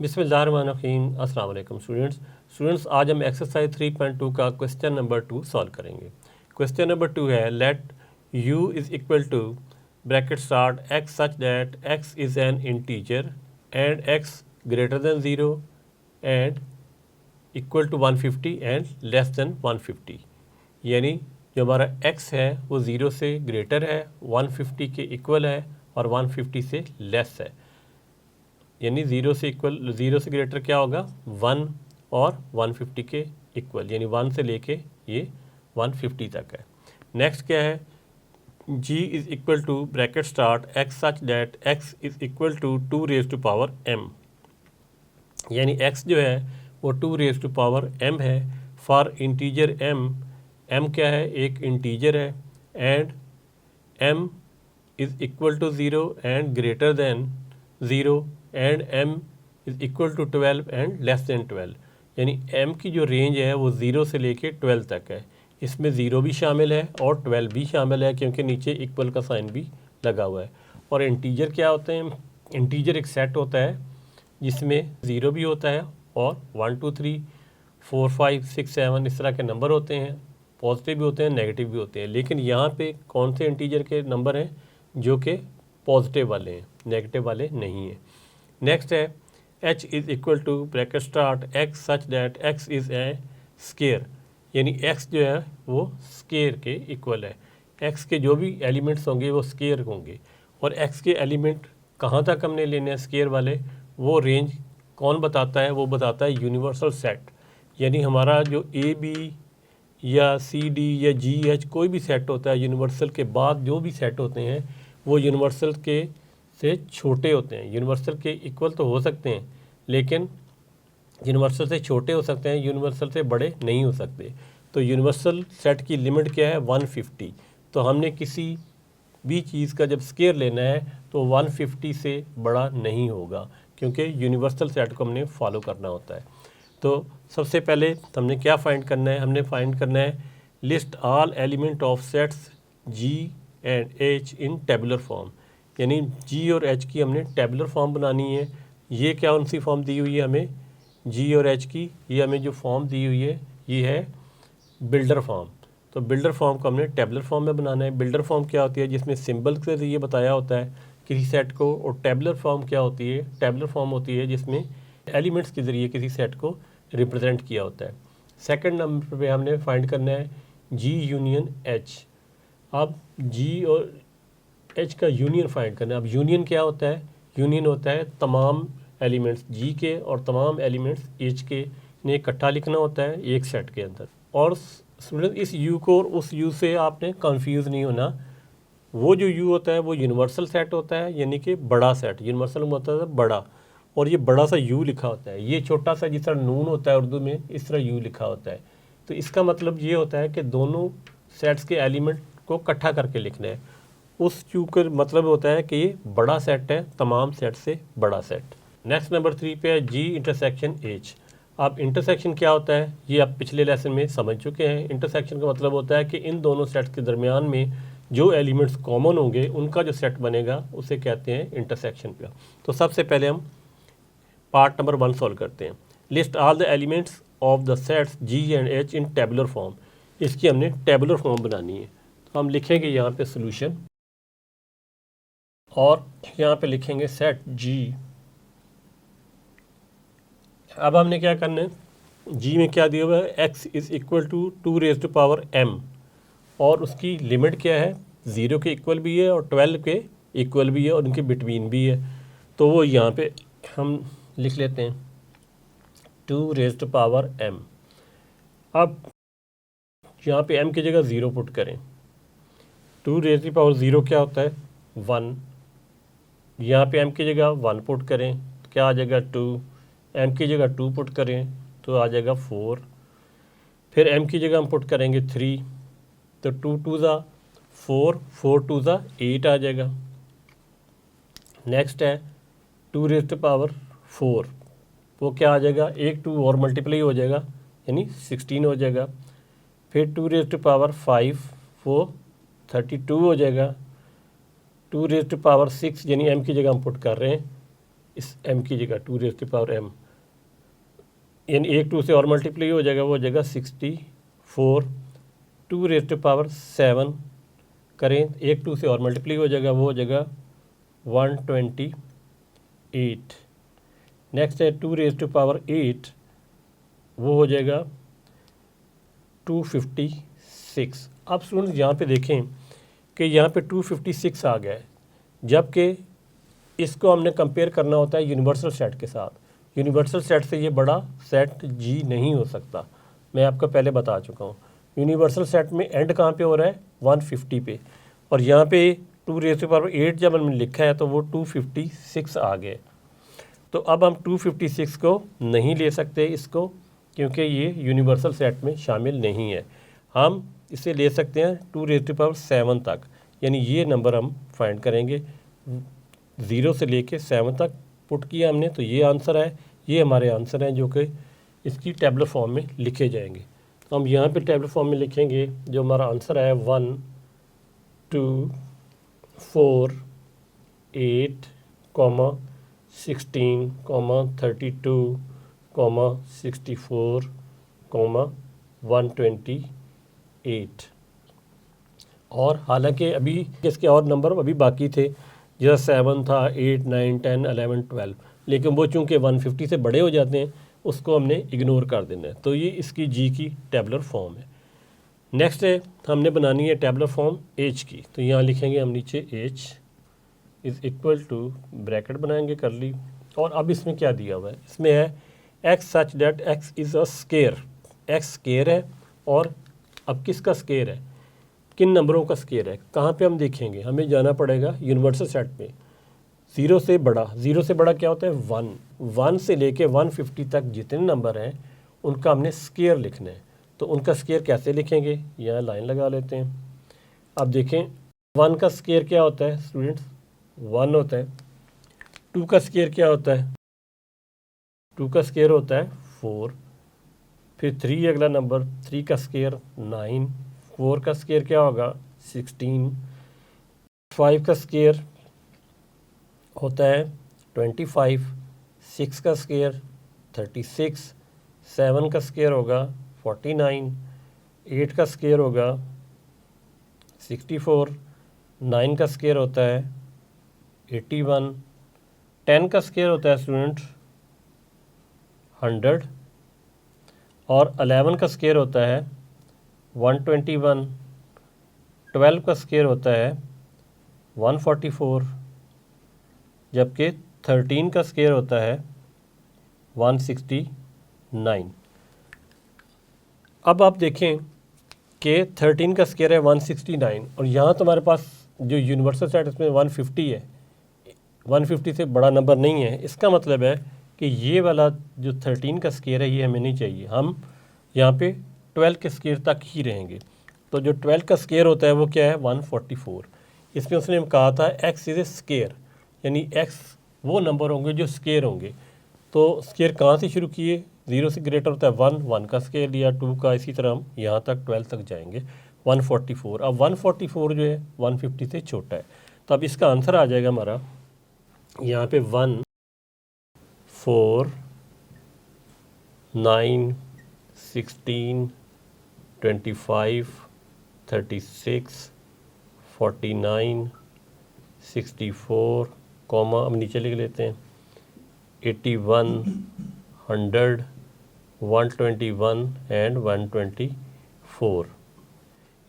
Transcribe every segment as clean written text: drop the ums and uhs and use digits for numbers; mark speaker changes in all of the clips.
Speaker 1: बिस्मिल्लाहिर्रहमानिर्रहीम। अस्सलाम वालेकुम स्टूडेंट्स, आज हम एक्सरसाइज 3.2 का क्वेश्चन नंबर 2 सॉल्व करेंगे। क्वेश्चन नंबर 2 है let u is equal to bracket start x such that x is an integer and x greater than 0 and equal to 150 and less than 150। यानी जो हमारा x है वो 0 से greater है, 150 के इक्वल है और 150 से लेस है। यानी 0 से ग्रेटर क्या होगा 1 और 150 के इक्वल, यानी 1 से लेके ये 150 तक है। नेक्स्ट क्या है, g is equal to bracket start x such that x is equal to 2 raise to power m। यानी x जो है वो 2 रेज टू पावर m है फॉर इंटीजर m क्या है, एक इंटीजर है, and m is equal to 0 and greater than 0 and m is equal to 12 and less than 12। यानी m की जो रेंज है वो 0 से लेके 12 तक है। इसमें 0 भी शामिल है और 12 भी शामिल है क्योंकि नीचे इक्वल का साइन भी लगा हुआ है। और इंटीजर क्या होते हैं, इंटीजर एक सेट होता है जिसमें 0 भी होता है और 1 2 3 4 5 6 7 इस तरह के नंबर होते हैं, पॉजिटिव भी होते हैं नेगेटिव भी होते हैं। लेकिन यहाँ पे कौन से इंटीजर के नंबर हैं जो कि पॉजिटिव वाले हैं, नेगेटिव वाले नहीं हैं। नेक्स्ट है h is equal to bracket start x such that x is a square. यानी x जो है वो स्केयर के इक्वल है। x के जो भी एलिमेंट्स होंगे वो स्केयर होंगे और x के एलिमेंट कहाँ तक हमने लेने हैं स्केयर वाले, वो रेंज कौन बताता है, वो बताता है यूनिवर्सल सेट। यानी हमारा जो ए बी या सी डी या जी एच कोई भी सेट होता है, यूनिवर्सल के बाद जो भी सेट होते हैं वो यूनिवर्सल के से छोटे होते हैं। यूनिवर्सल के इक्वल तो हो सकते हैं लेकिन यूनिवर्सल से छोटे हो सकते हैं, यूनिवर्सल से बड़े नहीं हो सकते। तो यूनिवर्सल सेट की लिमिट क्या है 150। तो हमने किसी भी चीज़ का जब स्केयर लेना है तो 150 से बड़ा नहीं होगा क्योंकि यूनिवर्सल सेट को हमने फॉलो करना होता है। तो सबसे पहले हमने क्या फाइंड करना है, हमने फाइंड करना है list all element of sets G and H in tabular form. यानी जी और एच की हमने टेबुलर फॉर्म बनानी है। ये क्या उनसी फॉर्म दी हुई है हमें जी और एच की, ये हमें जो फॉर्म दी हुई है ये है बिल्डर फॉर्म। तो बिल्डर फॉर्म को हमने टेबुलर फॉर्म में बनाना है। बिल्डर फॉर्म क्या होती है, जिसमें सिंबल के ज़रिए बताया होता है किसी सेट को, और टेबुलर फॉर्म क्या होती है, टेबुलर फॉर्म होती है जिसमें एलिमेंट्स के ज़रिए किसी सेट को रिप्रेजेंट किया होता है। सेकंड नंबर पे हमने फाइंड करना है जी यूनियन एच। अब जी और एच का यूनियन फाइंड करना है। अब यूनियन क्या होता है, यूनियन होता है तमाम एलिमेंट्स जी के और तमाम एलिमेंट्स एच के ने इकट्ठा लिखना होता है एक सेट के अंदर। और स्टूडेंट इस यू को और उस यू से आपने कंफ्यूज नहीं होना। वो जो यू होता है वो यूनिवर्सल सेट होता है, यानी कि बड़ा सेट। यूनिवर्सल होता है बड़ा, और ये बड़ा सा यू लिखा होता है। ये छोटा सा जिस तरह नून होता है उर्दू में, इस तरह यू लिखा होता है। तो इसका मतलब ये होता है कि दोनों सेट्स के एलिमेंट को इकट्ठा करके लिखना है। उस यू का मतलब होता है कि ये बड़ा सेट है, तमाम सेट से बड़ा सेट। नेक्स्ट नंबर 3 पे है जी इंटरसेक्शन एच। अब इंटरसेक्शन क्या होता है ये आप पिछले लेसन में समझ चुके हैं। इंटरसेक्शन का मतलब होता है कि इन दोनों सेट्स के दरमियान में जो एलिमेंट्स कॉमन होंगे उनका जो सेट बनेगा उसे कहते हैं इंटरसेक्शन का। तो सबसे पहले हम पार्ट नंबर 1 सॉल्व करते हैं। List all the elements of the sets G and H in tabular form. इसकी हमने टेबुलर फॉर्म बनानी है। तो हम लिखेंगे यहाँ पे सोल्यूशन और यहाँ पे लिखेंगे सेट जी। अब हमने क्या करना है, जी में क्या दिया हुआ है, x is equal to 2 raise to power m, और उसकी लिमिट क्या है 0 के इक्वल भी है और 12 के इक्वल भी है और उनके बिटवीन भी है। तो वो यहाँ पे हम लिख लेते हैं 2 रेज टू पावर m। अब यहाँ पे m की जगह 0 पुट करें। 2 रेज टू पावर 0 क्या होता है 1। यहाँ पे m की जगह 1 पुट करें तो क्या आ जाएगा 2। m की जगह 2 पुट करें तो आ जाएगा 4। फिर m की जगह हम पुट करेंगे 3 तो 2 2 ज़ा 4, 4 2 ज़ा 8 आ जाएगा। नेक्स्ट है 2 रेज टू पावर 4, वो क्या आ जाएगा, एक 2 और मल्टीप्लाई हो जाएगा यानी 16 हो जाएगा। फिर 2 रेज टू पावर 5 वो 32 हो जाएगा। 2 रेज टू पावर 6 यानी m की जगह हम पुट कर रहे हैं इस m की जगह 2 रेज़ टू पावर m, यानी एक 2 से और मल्टीप्लाई हो जाएगा, वो हो जाएगा 64। 2 रेज़ टू पावर 7 करें, एक 2 से और मल्टीप्लाई हो जाएगा, वो हो जाएगा 128। नेक्स्ट है 2 रेज़ टू पावर 8, वो हो जाएगा 256। अब स्टूडेंट्स यहाँ पे देखें कि यहाँ पे 256 आ गया है, जबकि इसको हमने कंपेयर करना होता है यूनिवर्सल सेट के साथ। यूनिवर्सल सेट से ये बड़ा सेट जी नहीं हो सकता, मैं आपको पहले बता चुका हूँ। यूनिवर्सल सेट में एंड कहाँ पे हो रहा है, 150 पे, और यहाँ पे 2 रेज़ टू पावर 8 जब हमने लिखा है तो वो 256 आ गए। तो अब हम 256 को नहीं ले सकते इसको, क्योंकि ये यूनिवर्सल सेट में शामिल नहीं है। हम इसे ले सकते हैं 2 रेज़ टू पावर 7 तक, यानी ये नंबर हम फाइंड करेंगे 0 से लेके 7 तक पुट किया हमने, तो ये आंसर है। ये हमारे आंसर हैं जो कि इसकी टेबलर फॉर्म में लिखे जाएंगे। तो हम यहाँ पे टेबलर फॉर्म में लिखेंगे, जो हमारा आंसर है 1 2 4 8 16 32 64 128। और हालांकि अभी इसके और नंबर अभी बाकी थे, जैसे 7 था, 8 9 10 11 12, लेकिन वो चूँकि 150 से बड़े हो जाते हैं उसको हमने इग्नोर कर देना है। तो ये इसकी जी की टेबलर फॉर्म है। नेक्स्ट है, हमने बनानी है टेबलर फॉर्म एच की। तो यहाँ लिखेंगे हम नीचे H is equal to, bracket बनाएंगे कर ली, और अब इसमें क्या दिया हुआ है, इसमें है x such that x is a square. X square है, और अब किसका स्केयर है, किन नंबरों का स्केयर है, कहाँ पे हम देखेंगे, हमें जाना पड़ेगा यूनिवर्सल सेट में। 0 से बड़ा, 0 से बड़ा क्या होता है 1, 1 से लेके 150 तक जितने नंबर हैं उनका हमने स्केयर लिखना है। तो उनका स्केयर कैसे लिखेंगे, यहाँ लाइन लगा लेते हैं। अब देखें 1 का स्केयर क्या होता है स्टूडेंट्स, 1 होता है। 2 का स्केयर क्या होता है, 2 का स्केयर होता है 4। फिर 3 अगला नंबर, 3 का स्केयर 9। 4 का स्केयर क्या होगा 16। 5 का स्केयर होता है 25। 6 का स्केयर 36। 7 का स्केयर होगा 49। 8 का स्केयर होगा 64। 9 का स्केयर होता है 81। 10 का स्केयर होता है स्टूडेंट 100, और 11 का स्केयर होता है 121। 12 का स्केयर होता है 144, जबकि 13 का स्केयर होता है 169। अब आप देखें कि 13 का स्केयर है 169, और यहाँ तो हमारे पास जो यूनिवर्सल सेट इसमें 150 है, 150 से बड़ा नंबर नहीं है। इसका मतलब है कि ये वाला जो 13 का स्केयर है ये हमें नहीं चाहिए, हम यहाँ पे 12 के स्केयर तक ही रहेंगे। तो जो 12 का स्केयर होता है वो क्या है 144। इसमें उसने कहा था एक्स इज़ ए स्केयर, यानी एक्स वो नंबर होंगे जो स्केयर होंगे। तो स्केयर कहाँ से शुरू किए, 0 से ग्रेटर होता है 1, 1 का स्केयर लिया, 2 का, इसी तरह हम यहाँ तक 12 तक जाएंगे 144। अब 144 जो है 150 से छोटा है, तो अब इसका आंसर आ जाएगा हमारा यहाँ पे 1 4 9 16 25 36 49 64, अब नीचे लिख लेते हैं 81 100 121 एंड 124।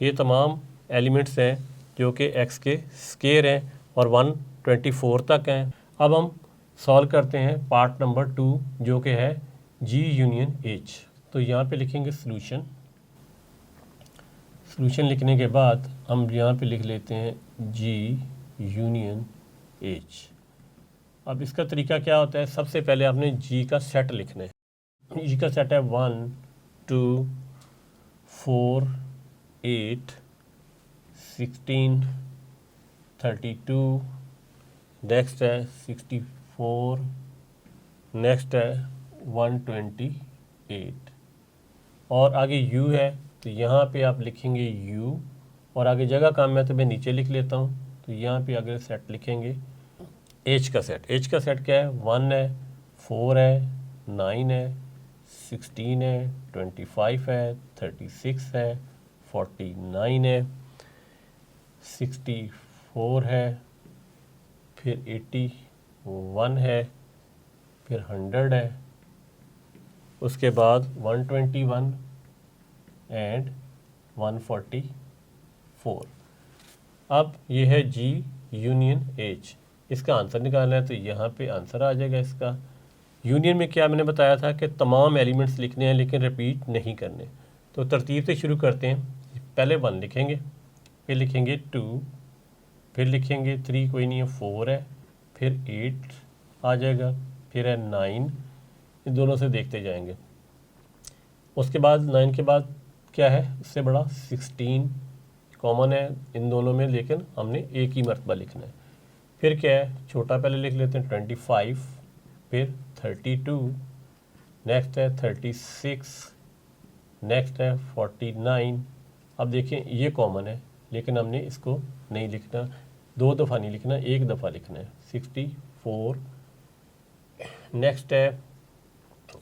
Speaker 1: ये तमाम एलिमेंट्स हैं जो कि एक्स के स्केयर हैं और 124 तक हैं। अब हम सॉल्व करते हैं पार्ट नंबर 2 जो कि है जी यूनियन एच। तो यहाँ पे लिखेंगे सॉल्यूशन। सॉल्यूशन लिखने के बाद हम यहाँ पे लिख लेते हैं जी यूनियन एच। अब इसका तरीका क्या होता है, सबसे पहले आपने जी का सेट लिखना है। जी का सेट है 1 2 4 8 16 32, नेक्स्ट है 64, नेक्स्ट है 128, और आगे यू है तो यहाँ पे आप लिखेंगे यू, और आगे जगह काम है तो मैं नीचे लिख लेता हूँ। तो यहाँ पे अगर सेट लिखेंगे एच का सेट क्या है, 1 है, 4 है, 9 है, 16 है, 25 है, 36 है, 49 है, 64 है, फिर 81 है, फिर 100 है, उसके बाद 121 एंड 144। अब ये है जी यूनियन एच। इसका आंसर निकालना है तो यहाँ पे आंसर आ जाएगा इसका। यूनियन में क्या मैंने बताया था कि तमाम एलिमेंट्स लिखने हैं लेकिन रिपीट नहीं करने। तो तरतीब से शुरू करते हैं। पहले 1 लिखेंगे, फिर लिखेंगे 2, फिर लिखेंगे 3, कोई नहीं है, 4 है, फिर 8 आ जाएगा, फिर है 9, इन दोनों से देखते जाएंगे। उसके बाद 9 के बाद क्या है उससे बड़ा, 16 कॉमन है इन दोनों में, लेकिन हमने एक ही मरतबा लिखना है। फिर क्या है, छोटा पहले लिख लेते हैं 25, फिर 32, नेक्स्ट है 36, नेक्स्ट है 49। अब देखें ये कॉमन है लेकिन हमने इसको नहीं लिखना, 2 दफ़ा नहीं लिखना, 1 दफ़ा लिखना है, 64। नेक्स्ट है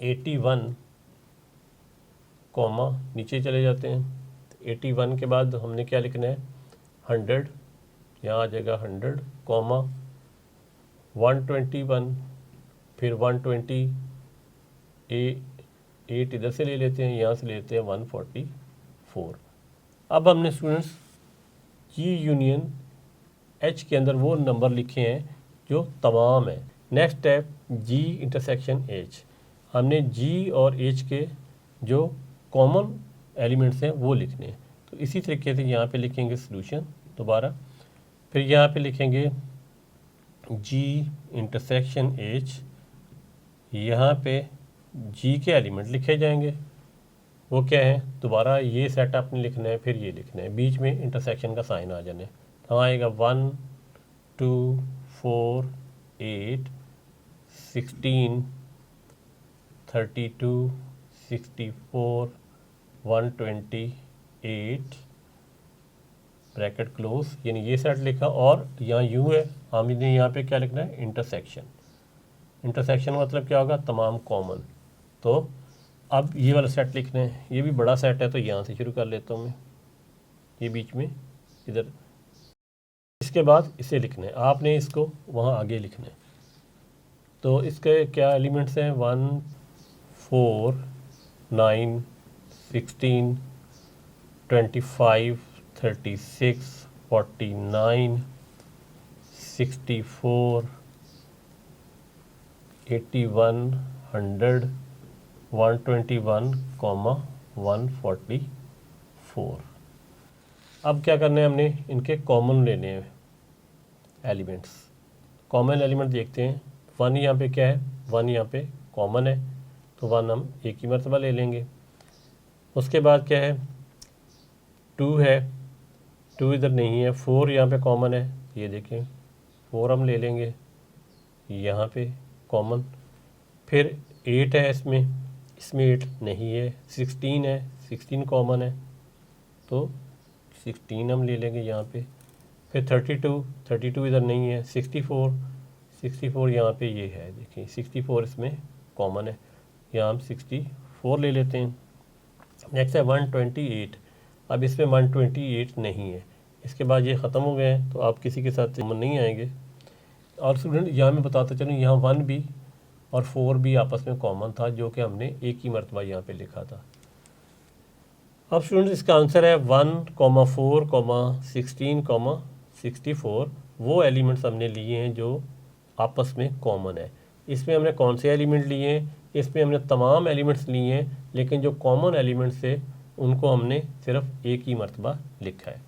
Speaker 1: 81, कॉमा नीचे चले जाते हैं। 81 के बाद हमने क्या लिखना है, 100, यहाँ आ जाएगा 100, कॉमा 121, फिर 128 इधर से ले लेते हैं, यहाँ से लेते हैं 144। अब हमने स्टूडेंट्स जी यूनियन एच के अंदर वो नंबर लिखे हैं जो तमाम है। नेक्स्ट है जी इंटरसेक्शन एच। हमने जी और एच के जो कॉमन एलिमेंट्स हैं वो लिखने हैं। तो इसी तरीके से यहाँ पे लिखेंगे सॉल्यूशन दोबारा, फिर यहाँ पे लिखेंगे जी इंटरसेक्शन एच, यहाँ पे जी के एलिमेंट लिखे जाएंगे, वो क्या है, दोबारा ये सेट आपने लिखना है, फिर ये लिखना है, बीच में इंटरसेक्शन का साइन आ जाने। तो आएगा 1, 2, 4, 8, 16, 32, 64, 128 ब्रैकेट क्लोज, यानी ये सेट लिखा। और यहाँ यू है, हमने यहाँ पे क्या लिखना है, इंटरसेक्शन। इंटरसेक्शन मतलब क्या होगा, तमाम कॉमन। तो अब ये वाला सेट लिखना है, ये भी बड़ा सेट है तो यहाँ से शुरू कर लेता हूँ मैं, ये बीच में इधर। इसके बाद इसे लिखना है, आपने इसको वहाँ आगे लिखना है। तो इसके क्या एलिमेंट्स हैं, 1, 4, 9, 16, 25, 36, 49, 64, 81, 100, 121, 144। अब क्या करना है, हमने इनके कॉमन लेने हैं एलिमेंट्स। कॉमन एलिमेंट देखते हैं। 1 यहाँ पे क्या है, 1 यहाँ पे कॉमन है तो 1 हम एक ही मरतबा ले लेंगे। उसके बाद क्या है, 2 है, 2 इधर नहीं है। 4 यहाँ पे कॉमन है, ये देखें 4 हम ले लेंगे यहाँ पे कॉमन। फिर 8 है, इसमें 8 नहीं है। 16 है, 16 कॉमन है तो 16 हम ले लेंगे यहाँ पे। फिर 32 इधर नहीं है। 64 यहाँ पे ये है, देखिए 64 इसमें कॉमन है, यहाँ हम 64 ले लेते हैं। नेक्स्ट है 128, अब इसमें 128 नहीं है। इसके बाद ये ख़त्म हो गए हैं तो आप किसी के साथ नहीं आएंगे। और स्टूडेंट यहाँ मैं बताता चलूँ, यहाँ 1 भी और 4 भी आपस में कॉमन था जो कि हमने एक ही मरतबा यहाँ पे लिखा था। अब स्टूडेंट इसका आंसर है 1, 4, 16, 64। वो एलिमेंट्स हमने लिए हैं जो आपस में कॉमन है। इसमें हमने कौन से एलिमेंट लिए हैं, इसमें हमने तमाम एलिमेंट्स लिए हैं लेकिन जो कॉमन एलिमेंट्स थे उनको हमने सिर्फ एक ही मरतबा लिखा है।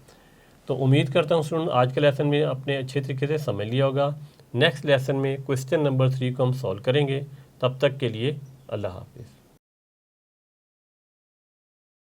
Speaker 1: तो उम्मीद करता हूँ स्टूडेंट आज के लेसन में आपने अच्छे तरीके से समझ लिया होगा। नेक्स्ट लेसन में क्वेश्चन नंबर 3 को हम सॉल्व करेंगे। तब तक के लिए अल्लाह हाफिज़।